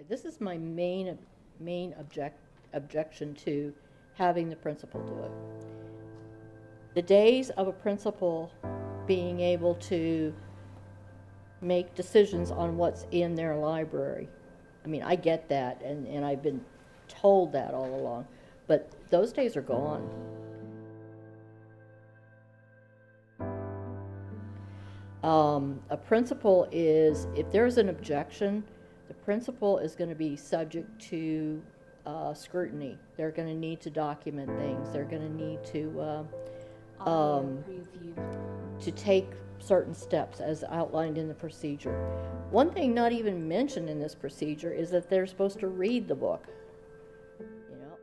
Okay, this is my main objection to having the principal do it. The days of a principal being able to make decisions on what's in their library, I mean, I get that, and I've been told that all along, but those days are gone. A principal is, if there's an objection, the principal is going to be subject to scrutiny. They're going to need to document things. They're going to need to take certain steps as outlined in the procedure. One thing not even mentioned in this procedure is that they're supposed to read the book. You know?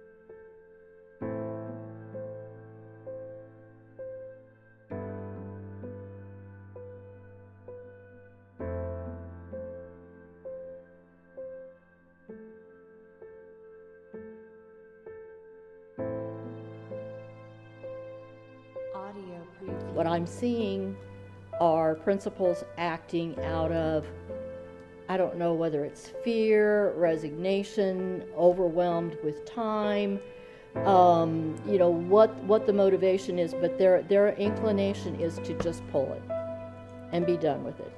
Audio preview. What I'm seeing are principals acting out of, I don't know whether it's fear, resignation, overwhelmed with time, you know, what the motivation is, but their inclination is to just pull it and be done with it.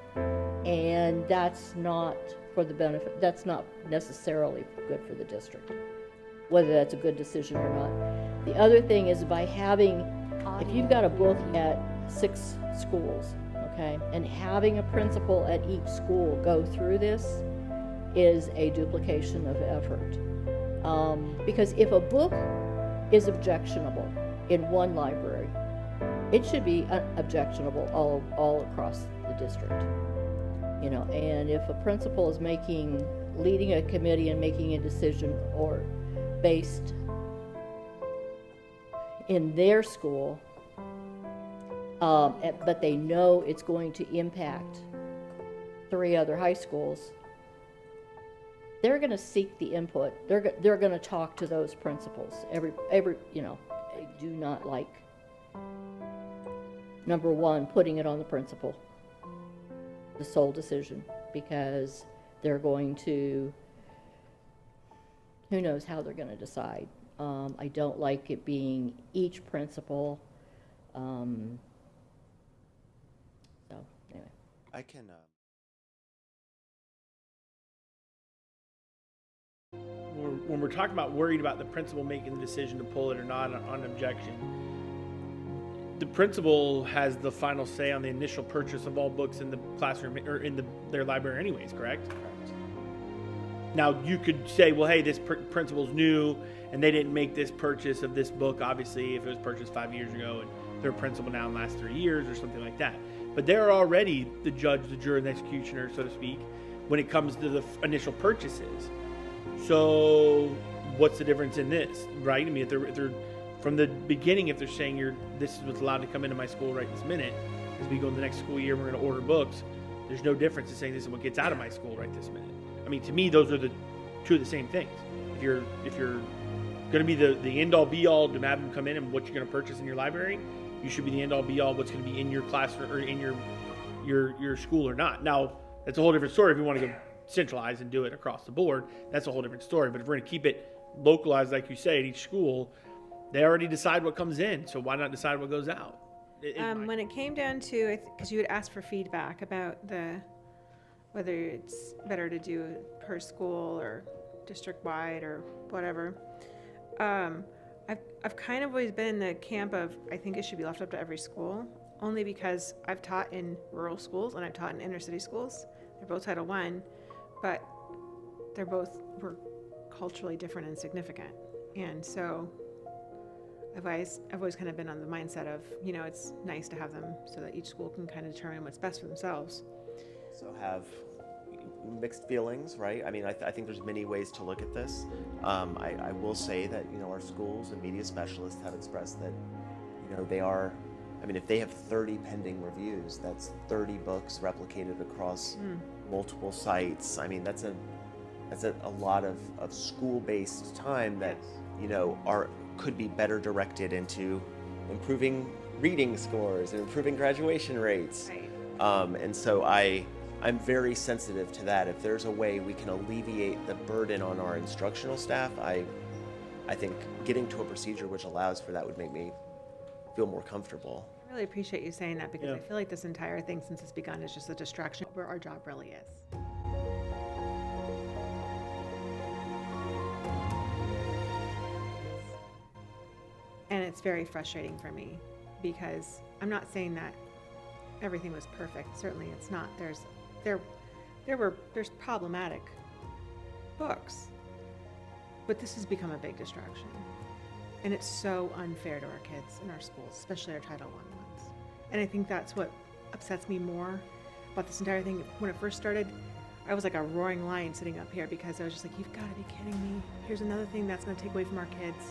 And that's not for the benefit, that's not necessarily good for the district, whether that's a good decision or not. The other thing is, by having, if you've got a book at 6 schools, okay, and having a principal at each school go through this is a duplication of effort. Because if a book is objectionable in one library, it should be objectionable all across the district. You know, and if a principal is leading a committee and making a decision or based in their school, but they know it's going to impact 3 other high schools, they're going to seek the input. They're going to talk to those principals. Every you know, I do not like, number one, putting it on the principal, the sole decision, because they're going to, who knows how they're going to decide. I don't like it being each principal. So anyway, I can. When we're talking about worried about the principal making the decision to pull it or not on objection, the principal has the final say on the initial purchase of all books in the classroom or in their library anyways, correct? Correct. Now, you could say, well, hey, this principal's new and they didn't make this purchase of this book, obviously, if it was purchased 5 years ago and they're a principal now in the last 3 years or something like that. But they're already the judge, the juror, and the executioner, so to speak, when it comes to the initial purchases. So what's the difference in this, right? I mean, if they're from the beginning, if they're saying this is what's allowed to come into my school right this minute, as we go in the next school year, we're going to order books, there's no difference in saying this is what gets out of my school right this minute. I mean, to me, those are the two of the same things. If you're going to be the end-all be-all to have them come in and what you're going to purchase in your library, you should be the end-all be-all what's going to be in your classroom or in your school or not. Now, that's a whole different story if we want to go centralize and do it across the board. That's a whole different story. But if we're going to keep it localized, like you say, at each school, they already decide what comes in. So why not decide what goes out? When it came down to, because you had asked for feedback about whether it's better to do it per school or district-wide or whatever, I've kind of always been in the camp of, I think it should be left up to every school, only because I've taught in rural schools and I've taught in inner city schools. They're both Title I, but were culturally different and significant. And so I've always kind of been on the mindset of, you know, it's nice to have them so that each school can kind of determine what's best for themselves. So have mixed feelings, right? I mean, I think there's many ways to look at this. I will say that, you know, our schools and media specialists have expressed that, you know, they are, I mean, if they have 30 pending reviews, that's 30 books replicated across multiple sites. I mean, that's a lot of school-based time that, you know, could be better directed into improving reading scores and improving graduation rates. Right. And so I I'm very sensitive to that. If there's a way we can alleviate the burden on our instructional staff, I think getting to a procedure which allows for that would make me feel more comfortable. I really appreciate you saying that because Yeah. I feel like this entire thing since it's begun is just a distraction where our job really is. And it's very frustrating for me because I'm not saying that everything was perfect. Certainly it's not. There's problematic books, but this has become a big distraction. And it's so unfair to our kids in our schools, especially our Title I ones. And I think that's what upsets me more about this entire thing. When it first started, I was like a roaring lion sitting up here because I was just like, you've got to be kidding me. Here's another thing that's going to take away from our kids.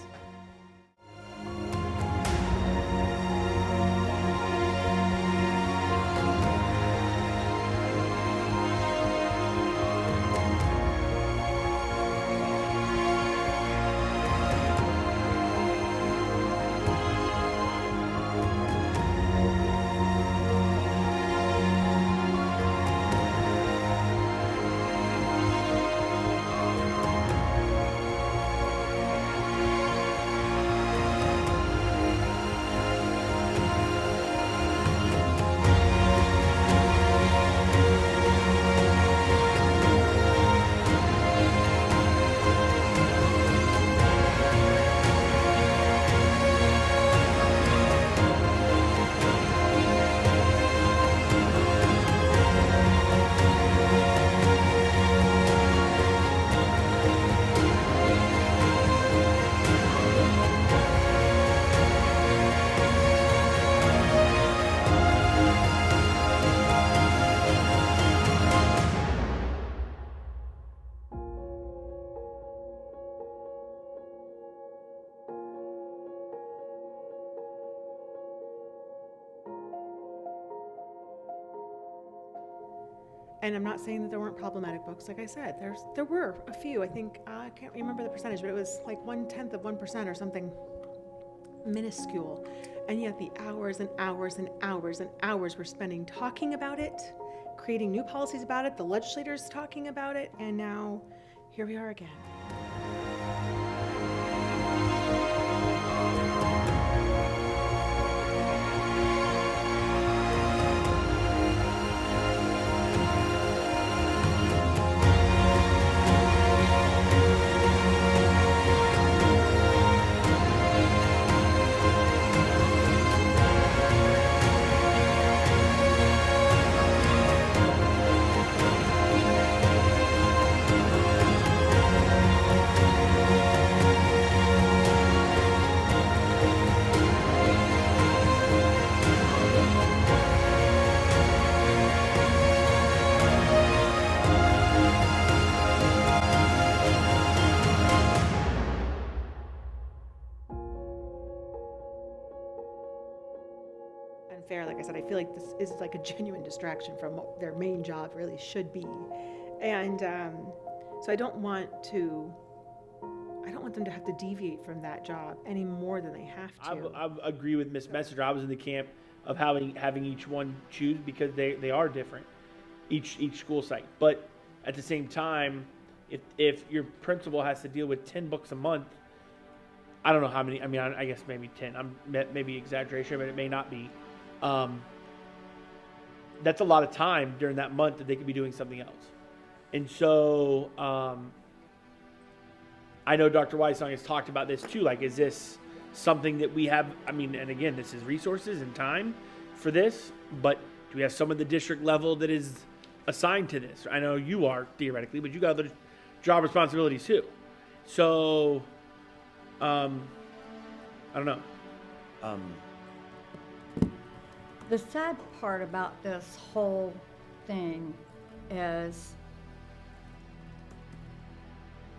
And I'm not saying that there weren't problematic books. Like I said, there were a few. I think I can't remember the percentage, but it was like 1/10 of 1% or something minuscule. And yet the hours and hours and hours and hours we're spending talking about it, creating new policies about it, the legislators talking about it, and now here we are again. Unfair, like I said, I feel like this is like a genuine distraction from what their main job really should be. And so I don't want them to have to deviate from that job any more than they have to. I agree with Miss Messenger. I was in the camp of having each one choose because they are different, each school site. But at the same time, if your principal has to deal with 10 books a month, I don't know how many. I mean, I guess maybe 10. Maybe exaggeration, but it may not be. That's a lot of time during that month that they could be doing something else. And so I know Dr. Weissong has talked about this too. Like, is this something that we have? I mean, and again, this is resources and time for this, but do we have someone at the district level that is assigned to this? I know you are theoretically, but you got other job responsibilities too. So, I don't know. The sad part about this whole thing is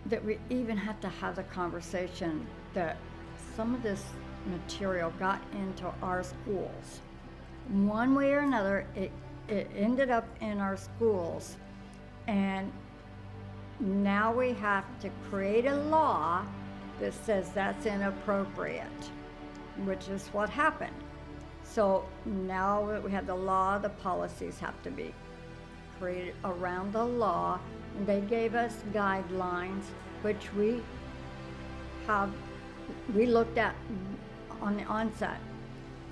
that we even have to have the conversation that some of this material got into our schools. One way or another, it ended up in our schools, and now we have to create a law that says that's inappropriate, which is what happened. So now that we have the law, the policies have to be operated around the law, and they gave us guidelines, which we looked at on the onset.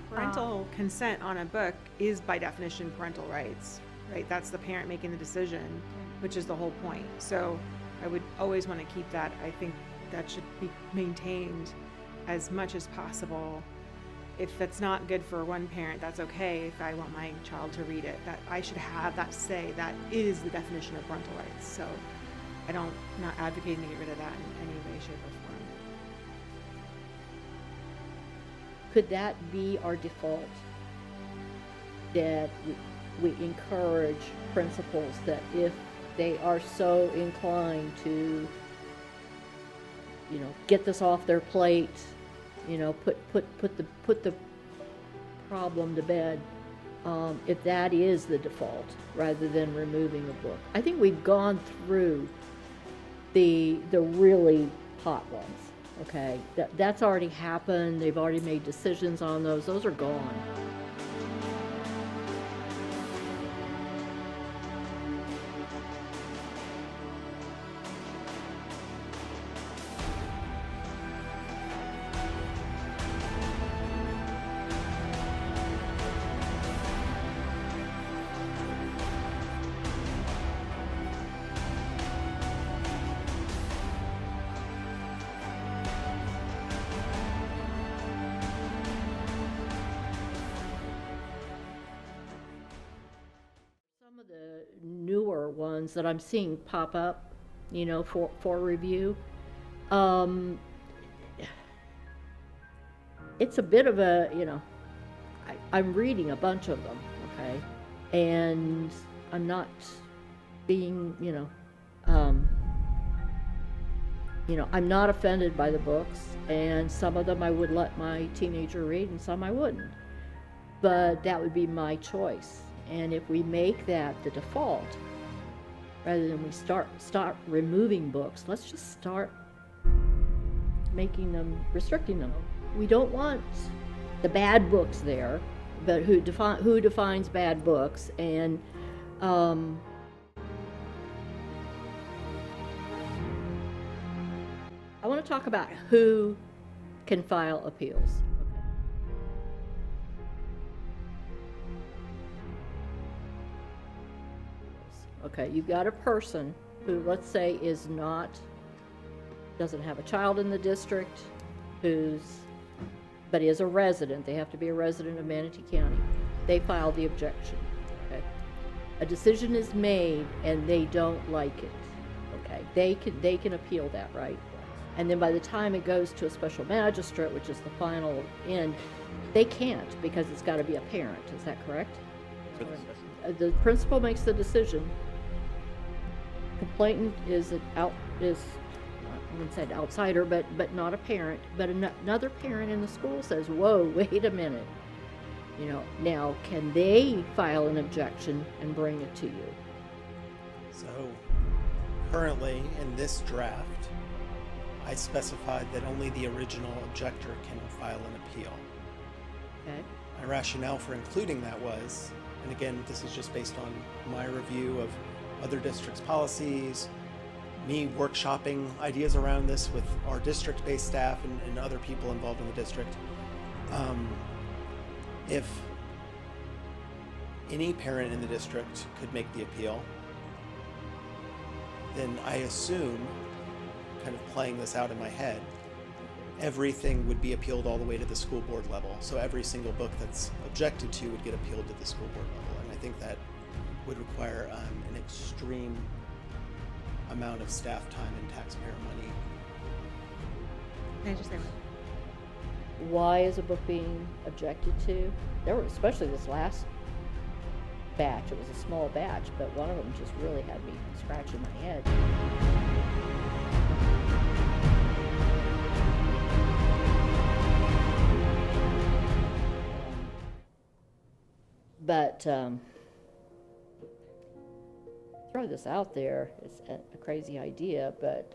Parental consent on a book is by definition parental rights, right? That's the parent making the decision, which is the whole point. So I would always want to keep that. I think that should be maintained as much as possible. If that's not good for one parent, that's okay. If I want my child to read it, that I should have that say. That is the definition of parental rights. So I'm not advocating to get rid of that in any way, shape, or form. Could that be our default? That we encourage principals that if they are so inclined to, get this off their plate, put the problem to bed, if that is the default, rather than removing a book. I think we've gone through the really hot ones. Okay, that's already happened. They've already made decisions on those. Those are gone. Some of the newer ones that I'm seeing pop up, for review, it's a bit of a, I'm reading a bunch of them, okay, and I'm not being, I'm not offended by the books, and some of them I would let my teenager read, and some I wouldn't, but that would be my choice. And if we make that the default, rather than we start removing books, let's just start restricting them. We don't want the bad books there, but who defines bad books? And I want to talk about who can file appeals. Okay, you've got a person who, let's say, doesn't have a child in the district, but is a resident. They have to be a resident of Manatee County. They file the objection, okay? A decision is made and they don't like it, okay? They can appeal that, right? And then by the time it goes to a special magistrate, which is the final end, they can't, because it's got to be a parent. Is that correct? The principal makes the decision. Complainant is I wouldn't say an outsider, but not a parent. But another parent in the school says, "Whoa, wait a minute. Now can they file an objection and bring it to you?" So currently in this draft, I specified that only the original objector can file an appeal. Okay. My rationale for including that was, and again, this is just based on my review of other districts' policies, me workshopping ideas around this with our district-based staff and other people involved in the district. If any parent in the district could make the appeal, then I assume, kind of playing this out in my head, everything would be appealed all the way to the school board level. So every single book that's objected to would get appealed to the school board level. And I think that would require an extreme amount of staff time and taxpayer money. Can I just say Why is a book being objected to? There were, especially this last batch, it was a small batch, but one of them just really had me scratching my head. But throw this out there, it's a crazy idea, but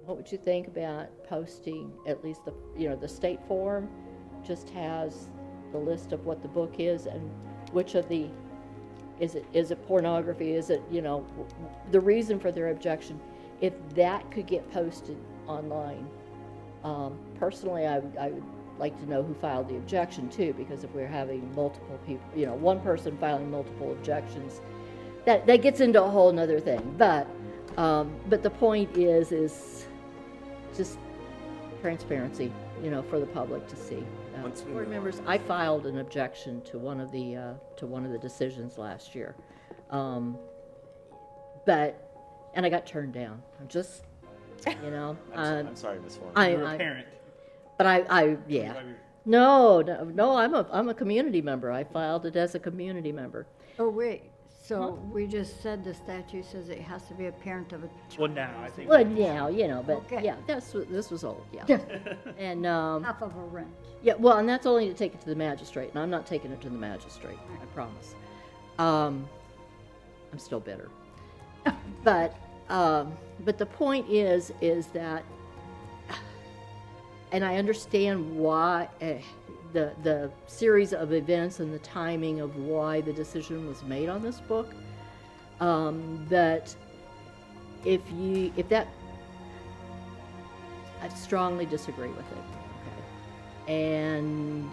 what would you think about posting at least the state form just has the list of what the book is and which of the Is it pornography? Is it, the reason for their objection? If that could get posted online, personally, I would like to know who filed the objection too, because if we're having multiple people, one person filing multiple objections, that gets into a whole nother thing. But the point is just transparency, for the public to see. Once we Board move members, on. I filed an objection to one of the decisions last year, and I got turned down. I'm just, I'm sorry, Ms. Foreman. You're a parent. But yeah. No, I'm a community member. I filed it as a community member. Oh, wait, so we just said the statute says it has to be a parent of a Well, child. now I think. Well, now, but Okay. yeah, this was old, yeah. Yeah. And, Half of a rent. yeah, well, and that's only to take it to the magistrate, and I'm not taking it to the magistrate, I promise. I'm still bitter. But the point is that, and I understand why, the series of events and the timing of why the decision was made on this book, that if that, I strongly disagree with it, okay? And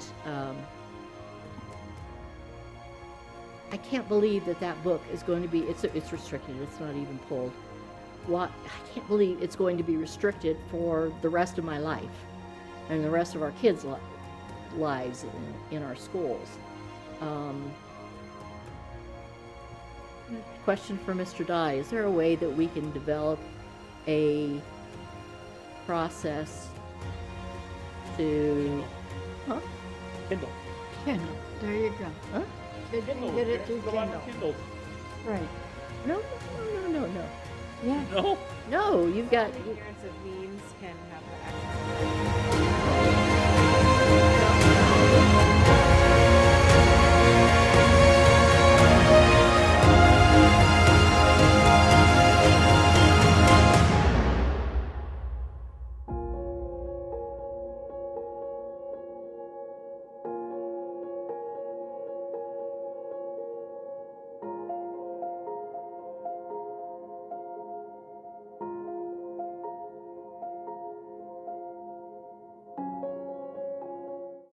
I can't believe that book is going to be, it's restricted, it's not even pulled. I can't believe it's going to be restricted for the rest of my life and the rest of our kids' lives in our schools. Question for Mr. Dye, is there a way that we can develop a process to, Kindle. Kindle, there you go. huh? They didn't get it through Go on to Kindle. Kindle. Right, No. yeah. No. No, you've got, Parents of means can have that access.